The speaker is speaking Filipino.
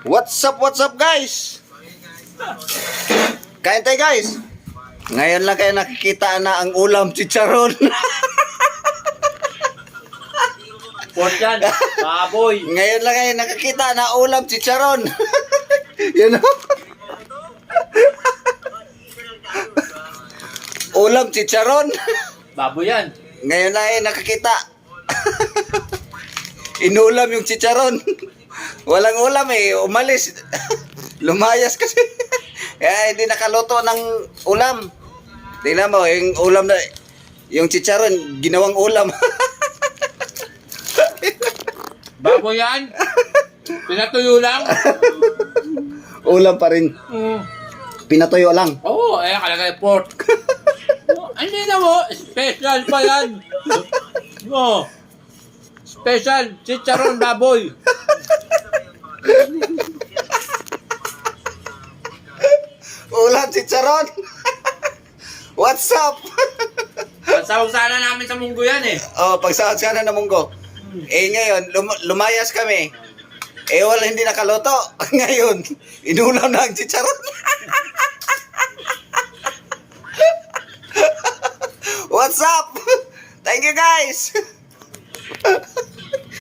What's up guys? Kain tayo guys. Ngayon lang kayo nakikita na ang ulam chicharon. Pork yan, baboy. Ngayon lang kayo nakikita na ulam chicharon. You know? Ulam chicharon. Baboy yan. Ngayon lang kayo nakikita. Inulam yung chicharon. Walang ulam eh, umalis. Lumayas kasi. Kaya hindi nakaluto ng ulam. Tingnan mo, yung ulam na, yung chicharon, ginawang ulam. Baboy yan. Pinatuyo lang. Ulam pa rin. Pinatuyo lang. Oo, kalagay pork. Hindi na mo, special pa yan. Oh, special, chicharon baboy. Ulam chicharon. What's up? Pagsawag sana namin sa munggo yan eh. Oh, pagsahod sana na munggo. Eh ngayon, lumayas kami. Eh wala, hindi nakaluto. Ngayon, inulam na ang chicharon. What's up? Thank you guys.